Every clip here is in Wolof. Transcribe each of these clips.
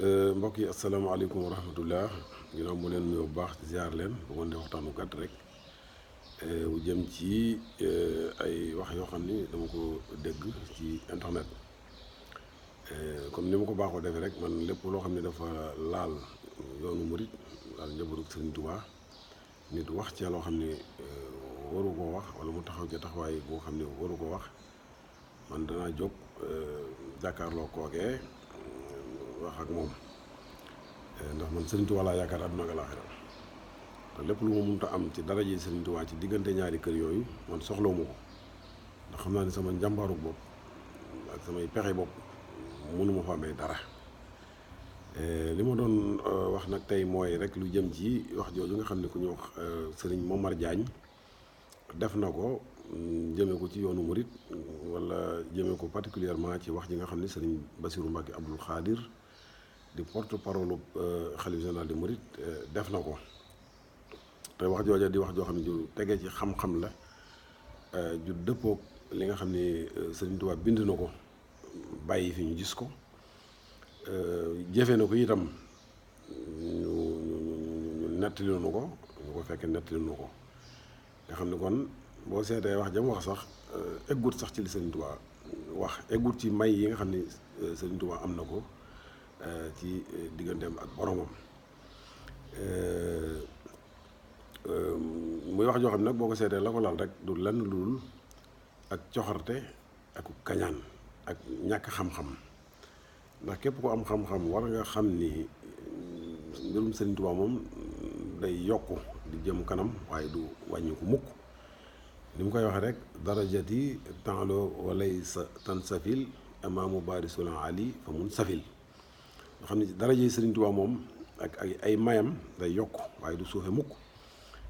mbokk yi asalaamaaleykum wa rahmatullah ginnaaw mu leen nuyoo bu baax ziar leen bu ngoon dee waxtaan bu gàtt rek bu jëm ci ay wax yoo xam ni dama ko dégg ci internet comme ni ma ko baaxoo defee rek man lépp loo xam ne dafa laal yoonu murit laal njabootu Sëriñ Tuubaa nit wax ci loo xam ne waru koo wax wala mu taxaw ci taxawaay boo xam ne waru ko wax man danaa jóg jàkkaarloo kookee wax ak moom ndax man Sëriñ Tuubaa laa yaakaar àdduna ak alaaxira te lépp lu ma mënta am ci dara ji Sëriñ Tuubaa ci diggante ñaari kër yooyu man soxlawuma ko ndax xam naa ne sama njàmbaaru bopp ak samay pexe bopp mënuma fa amee dara li ma doon wax nag tey mooy rek lu jëm ci wax jooju nga xam ne ku ñu wax Sëriñ Momar Diagne def na ko jëmee ko ci yoonu murit wala jëmee ko particulièrement ci wax ji nga xam ne Sëriñ Bassirou Mbacké Abdoul Khadir di porte-parole xalif général des mourides def na ko te wax jooja di wax joo xam ne ju tegee ci xam-xam la ju dëppoog li nga xam ne Sëriñ Tuubaa bind na ko bàyyi fi ñu gis ko jëfee na ko itam ñu nettali nu ko ñu ko fekkee nettali nu ko nga xam ne kon boo seetee wax jam wax sax eggut sax ci li Sëriñ Tuubaa wax eggut ci may yi nga xam ne Sëriñ Tuubaa am na ko ci digganteem ak boromam muy wax joo xam ne nag boo ko seetee la ko laal rek du lenn lu dul ak coxarte ak kañaan ak ñàkk xam-xam ndax képp ko am xam-xam war nga xam ni mbirum Sëriñ Tuubaa moom day yokku di jëm kanam waaye du wàññi ko mukk ni mu koy waxee rek darajati ta'lu wa laysa tansafil amaamu baarisul ali fa mun safil nga xam ne daraje Sëriñ Tuubaa moom ak ay mayam day yokk waaye du suufe mukk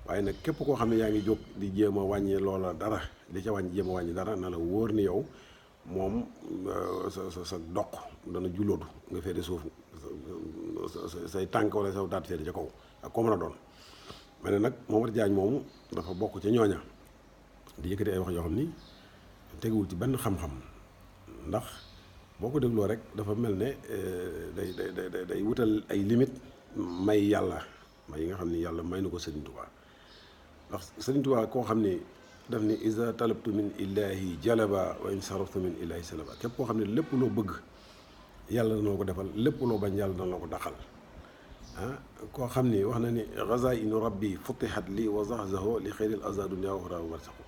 waaye nag képp koo xam ne yaa ngi jóg di jéem a wàññi loola dara di ca wàññi jéem a wàññi dara na la wóor ni yow moom sa doq dana jullootu nga féete suuf say tànk wala saw taat féete ca kaw ak ko mën a doon ma ne nag Momar Diagne moomu dafa bokk ca ñooña di yëkkati ay wax yoo xam ni teguwul ci benn xam-xam ndax boo ko dégloo rek dafa mel ne day wutal ay limite may yàlla may yi nga xam ni yàlla may na ko Sëriñ Tuubaa ndax Sëriñ Tuubaa koo xam ni daf ni iza talabtu min illaahi jalaba wa in saraftu min illaahi salaba képp koo xam ne lépp loo bëgg yàlla dana ko defal lépp loo bañ yàlla dana ko daqal koo xam ni wax na ni ghaza'inu rabbi futihat li wa zahzahu li xayril azaa dunya wa uxraa wa barzaqu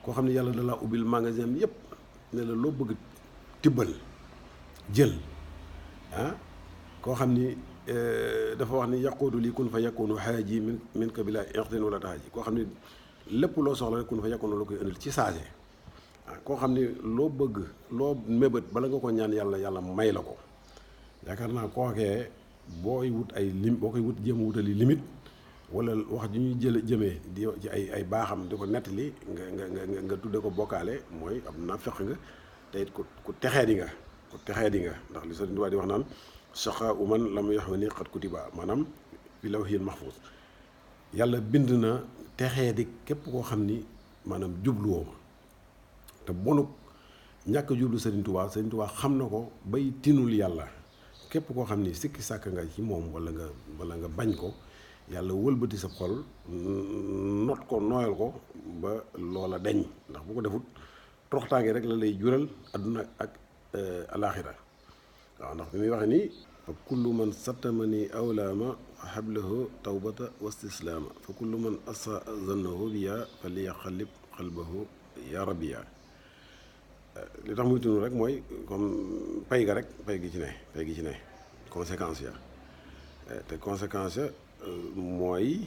koo xam ne yàlla da laa ubbil magasin yépp ne la loo bëgg tibbal jël koo xam ni dafa wax ni yaquudu li kun fa yakunu xaaji min ka bila ixtin wala taxaaji koo xam ni lépp loo soxla rek kun fa yakunu la koy indil ci saase koo xam ni loo bëgg loo mébét bala nga ko ñaan yàlla may la ko yaakaar naa kookee booy wut ay lim boo koy wut jéem a wutali limite wala wax ju ñuy jëmee di ci ay baaxam di ko nettali nga tudde ko bokkaale mooy am na feq nga te it ku texee di nga ndax li Sëriñ Tuubaa di wax naan saqa uman lam yaxwani qad kutiba maanaam fi lawhil mahfuus yàlla bind na texee di képp koo xam ni maanaam jubluwoo ma te bonuk ñàkk jublu Sëriñ Tuubaa xam na ko bay tinul yàlla képp koo xam ni sikki sàkk nga ci moom wala nga bañ ko yàlla wëlbati sa xol not ko nooyal ko ba loola deñ ndax bu ko defut toroxtaange rek la lay jural adduna ak alaaxira waaw ndax bi muy waxe nii fa kullu man sattamani awlaama hablahu tawbata wa istislaama fa kullu man asa zannahu biya fa liya xalib xalbahu ya rabbiya li tax muy tunu rek mooy comme pay gi ci ne conséquence ya te conséquence ya mooy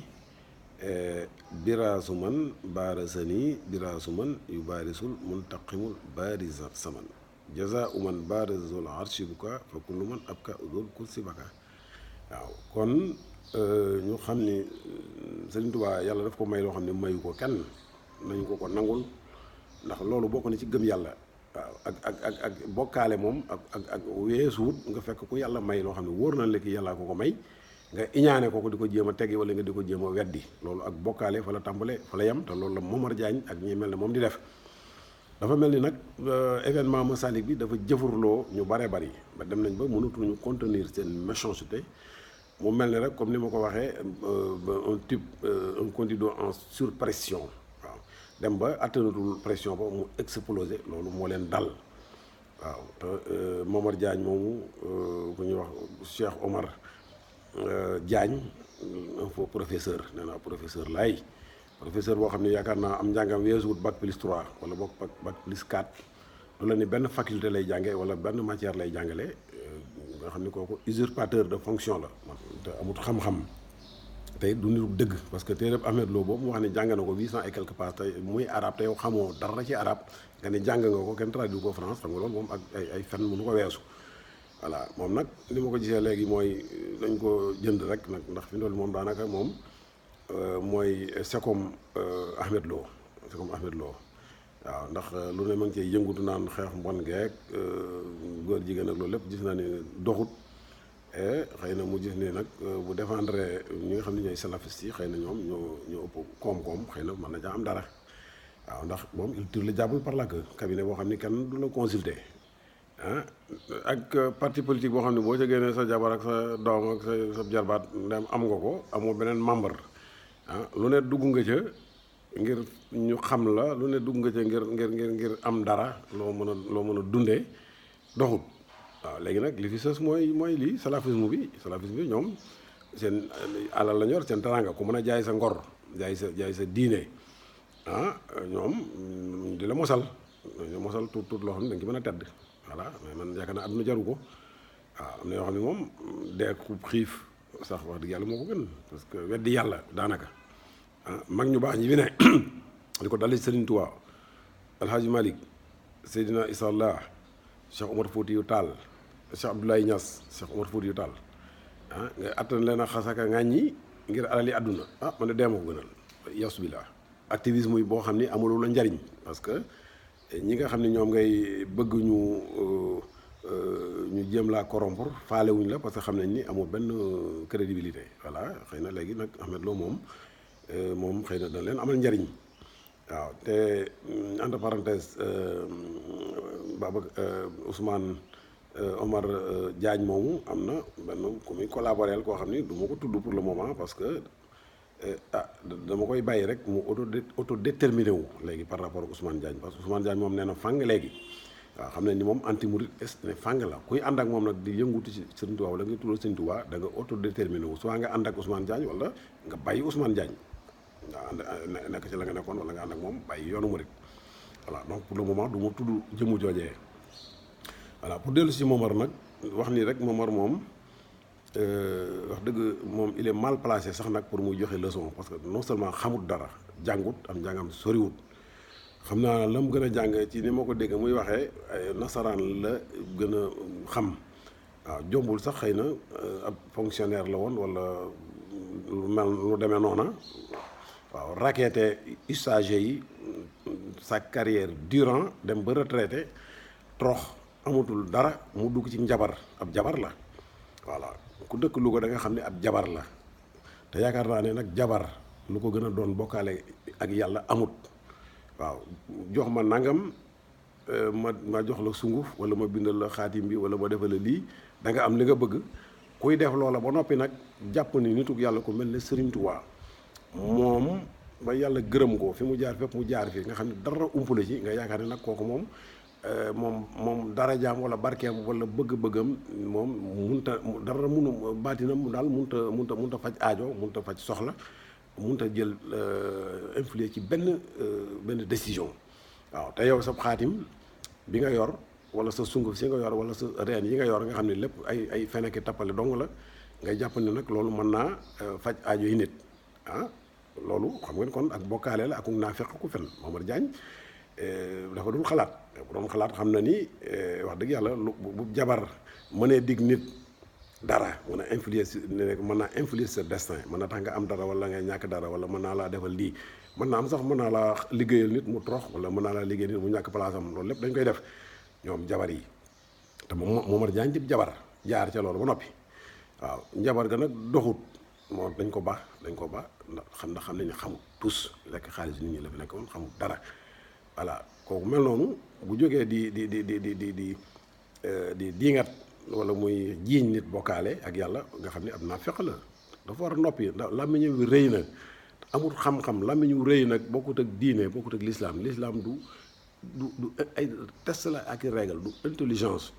biraasu man baarasani biraasu man yu baarisul muntaqimul baarisa saman jaza man baarisul arshi buka fa kullu man abka udul kursi baka waaw kon ñu xam ni Sëriñ Tuubaa yàlla daf ko may loo xam ne mayu ko kenn nañu ko nangul ndax loolu bokk na ci gëm yàlla waaw ak bokkaale moom ak weesuut nga fekk ku yàlla may loo xam ne wóor na la ki yàllaa ko may nga iñaane ko di ko jéem a teggi wala nga di ko jéem a weddi loolu ak bokkaale fa la tàmbale fa la yem te loolu la Momar Diagne ak ñi mel ne moom di def dafa mel ni nag événement Masalik bi dafa jëfurloo ñu bare bari ba dem nañ ba mënatuñu contenir seen méchanceté mu mel ni rek comme ni ma ko waxee un type un candidat en surpression waaw dem ba atteindre pression ba mu explosé loolu moo leen dal waaw te Momar Diagne moomu ku ñuy wax Cheikh Omar Diagne un faux professeur nee naa professeur laay professeur boo xam ne yaakaar naa am njàngam weesuwut bac plus 3 wala boog bac plus 4 lu la ni benn faculté lay jànge wala benn matière lay jàngale nga xam ni kooku usurpateur de fonction la te amut xam-xam tey du nitu dëgg parce que téereb Ahmed Lo boobu mu wax ne jàng na ko 800 et quelques pages tey muy arabe te yow xamoo dara ci arabe nga ne jàng nga ko kenn traduit ko France xam nga loolu moom ak ay fen mënu ko weesu voilà moom nag li ma ko gisee léegi mooy dañ ko jënd rek nag ndax fi ndool moom daanaka moom mooy sekom Ahmed Lo waaw ndax lu ne ma ngi cee yëngutu naan xeex mbon geek góor jigéen ak loolu lépp gis naa ne doxut xëy na mu gis ne nag bu défendre ñi nga xam ne ñooy salafistes yi xëy na ñoom ñoo ëpp koom-koom xëy na mën na caa am dara waaw ndax moom il tire le diable par la queue cabinet boo xam ne kenn du la consulter ak parti politique boo xam ne boo ca génnee sa jabar ak sa doom ak sa jarbaat ndem am nga ko amoo beneen membre lu ne dugg nga ca ngir ñu xam la lu ne dugg nga ca ngir am dara loo mën a dundee doxut waaw léegi nag li fi sës mooy lii salafisme bi ñoom seen alal la ñor seen teranga ku mën a jaay sa ngor jaay sa diine ñoom di la mosal tuut loo xam ne da nga ci mën a tedd voilà mais man yaakaar naa àdduna jaru ko waaw am na yoo xam ne moom dee ku xiif sax wax dëgg yàlla moo ko gën parce que weddi yàlla daanaka mag ñu baax ñi fi ne li ko dalee Serigne Touba Alhaji Malick Seydina Issa Allah Cheikh Omar Foutiyou Tall Cheikh Abdoulaye Niass Cheikh Omar Foutiyou Tall nga attan leen a xasaka ŋàññi ngir alali àdduna man de dee ma ko gënal yas bi la activisme yi boo xam ni amuloo la njariñ parce que ñi nga xam ne ñoom ngay bëgg ñu jéem laa corrompre faale wuñ la parce que xam nañ ni amul benn crédibilité voilà xëy na léegi nag Ahmed Lo moom xëy na dañ leen amal njariñ waaw te entre parenthèse Ousmane Omar Diagne moomu am na benn ku muy collaboré koo xam ni du ma ko tudd pour le moment parce que dama koy bàyyi rek mu autodéterminé wu léegi par rapport ak Ousmane Diagne parce que Ousmane Diagne moom nee na fang léegi waaw xam ne ni moom anti mouride est ne fang la kuy ànd ak moom nag di yëngutu ci Serigne Touba wala nga tuddal Serigne Touba da nga autodéterminé wu soit nga ànd ak Ousmane Diagne wala nga bàyyi Ousmane Diagne waaw nekk ci la nga nekkoon wala nga ànd ak moom bàyyi yoonu murid voilà donc pour le moment du ma tudd jëmu joojee voilà pour dellu si Momar nag wax nii rek Momar moom wax dëgg moom il est mal placé sax nag pour muy joxe leçon parce que non seulement xamut dara jàngut am njàngam soriwut xam naa la mu gën a jàng ci ni ma ko dégg muy waxee nasaraan la gën a xam waaw jombul sax xëy na ab fonctionnaire la woon wala lu mel lu demee noona waaw raquetté usagers yi sa carrière durant dem ba retraité trox amatul dara mu dugg ci njabar ab jabar la voilà ku dëkk Louga da nga xam ne ab jabar la te yaakaar naa ne nag jabar lu ko gën a doon bokkaale ak yàlla amut waaw jox ma nangam ma jox la sunguf wala ma bindal la xaatim bi wala ma defal la lii da nga am li nga bëgg kuy def loola ba noppi nag jàpp ni nituk yàlla ko mel ne Serigne Touba moom ba yàlla gërëm ko fi mu jaar fépp mu jaar fi nga xam ne dara umpale ci nga yaakaar ne nag kooku moom dara jaam wala barkeem wala bëgg-bëggam moom munta dara munu baatinam daal munta faj aajo munta faj soxla munta jël influer ci benn décision waaw te yow sa xaatim bi nga yor wala sa sunguf si nga yor wala sa reen yi nga yor nga xam ne lépp ay feneki tappale dong la ngay jàpp ne nag loolu mën naa faj aajo yi nit loolu xam ngeen kon ak bokkaale la ak naafeq ku fen Momar Diagne dafa dul xalaat bu doon xalaat xam na ni wax dëgg yàlla bu jabar mënee dig nit dara mën a influencer mën naa influencer sa destin mën na tax nga am dara wala ngay ñàkk dara wala mën naa laa defal lii mën naa am sax mën naa laa liggéeyal nit mu torox wala mën naa laa liggéeyal nit mu ñàkk place am loolu lépp dañ koy def ñoom jabar yi te Momar Diagne ci jabar jaar ca loolu ba noppi waaw njabar ga nag doxut moo dañ ko baax ndax xam nañ ne xamul tous lekk xaalis nit ñi la fi nekk woon xamul dara voilà kooku mel noonu bu jógee di diingat wala muy jiiñ nit bokkaale ak yàlla nga xam ne ab naafeq la dafa war a noppi ndax làmmiñam wi rëy na amul xam-xam làmmiñ wu rëy nag bokkut ak diine bokkut ak l'islam du ay test la ak i règle du intelligence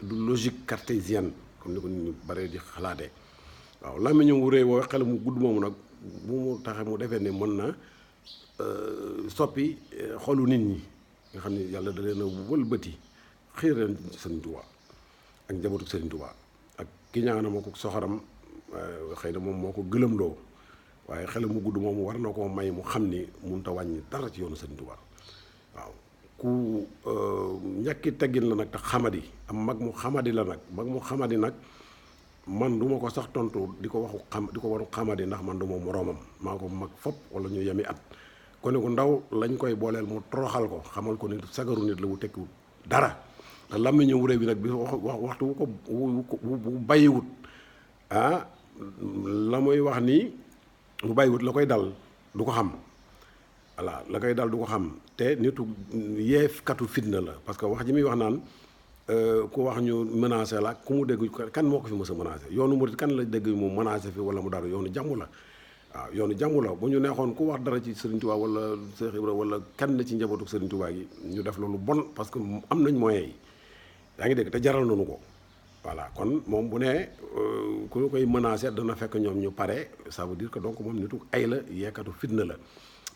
du logique cartésienne comme ni ko nit ñu bare di xalaatee waaw làmmiñam wu rëy woo xel mu gudd moomu nag bu mu taxee mu defee ne mën na soppi xolu nit ñi nga xam ne yàlla da leen a wëlbati xiir leen Sëriñ Tuubaa ak njabootu Sëriñ Tuubaa ak ki ñaanama ko soxoram xëy na moom moo ko gëlëmloo waaye xel mu gudd moomu war na koo may mu xam ni mënut a wàññi dara ci yoonu Sëriñ Tuubaa waaw ku ñàkki teggin la nag te xamadi am mag mu xamadi la nag mag mu xamadi nag man du ma ko sax tontu di ko waru xamadi ndax man du ma moroomam maa ko mag fop wala ñu yemi at kone ku ndaw lañ koy booleel mu toroxal ko xamal ko ni sagaru nit la wu tekkiwut dara te làmmiñu wuré bi nag bi waxtu wu ko bu bàyyiwut la muy wax nii bu bàyyiwut la koy dal du ko xam voilà la koy dal du ko xam te nitu yeefkatu fitna la parce que wax ji muy wax naan ku wax ñu menacé la ku mu dégg kan moo ko fi mës a menacé yoonu murit kan la dégg mu menacé fi wala mu dara yoonu jàmm la waaw yoonu jàmm la bu ñu neexoon ku wax dara ci Serigne Touba wala Cheikh Ibra wala kenn ci njabootu Serigne Touba gi ñu def loolu bon parce que am nañ moyens yi yaa ngi dégg te jaral nañu ko voilà kon moom bu ne ku ñu koy menacé dana fekk ñoom ñu pare ça veut dire que donc moom nitu ay la yeekatu fitna la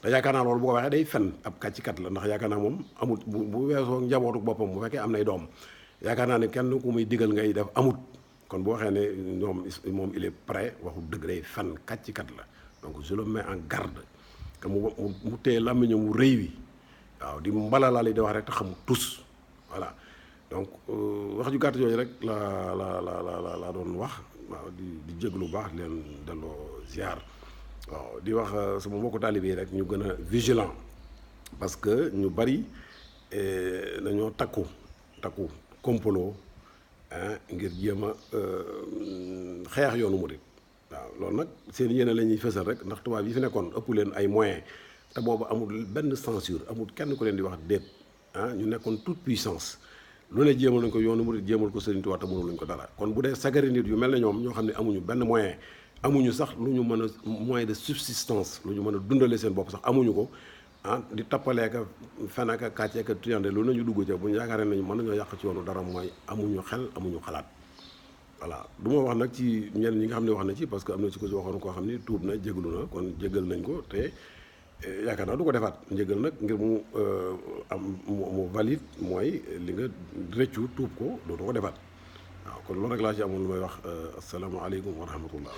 te yaakaar naa loolu bu ko waxee day fen ab kàccikat la ndax yaakaar naa moom amut bu weesoo njabootu boppam bu fekkee am nay doom yaakaar naa ne kenn ku muy digal ngay def amut kon bu waxee ne ñoom moom il est prêt waxu dëgg day fen kàccikat la donc je le mets en garde que mu téye làmmiñam mu rëy wi waaw di mbalalaali di wax rek te xamul tus voilà donc wax ju gàtt yooyu rek la doon wax waaw di jéglu baax leen delloo ziar waaw di wax sama mbokku taalibe yi rek ñu gën a vigilant parce que ñu bari dañoo takku complot ngir jéem a xeex yoonu murit waaw loolu nag seen yéene la ñuy fësal rek ndax tubaab yi fi nekkoon ëpp leen ay moyens te boobu amul benn censure amul kenn ku leen di wax déet ñu nekkoon toute puissance lu ne jéemal nañ ko yoonu murit jéemal ko Sëriñ Tuubaa te mënul nañ ko dara kon bu dee sagari nit yu mel ne ñoom ñoo xam ne amuñu benn moyen amuñu sax lu ñu mën a moyen de subsistance lu ñu mën a dundale seen bopp sax amuñu ko di tappaleeka fenaka kàcceeka tuyande lu nañu dugg ca bu ñu yaakaaree nañu mën nañoo yàq ci yoonu dara mooy amuñu xel amuñu xalaat voilà du ma wax nag ci ñenn ñi nga xam ne wax na ci parce que am na ci ko ci waxoon koo xam ni tuub na jégalu na kon jégal nañ ko te yaakaar naa du ko defaat njégal nag ngir mu mu valide mooy li nga rëccu tuub ko dootoo ko defaat waaw kon loolu rek laa ci amoon lu may wax asalaamaaleykum wa rahmatullah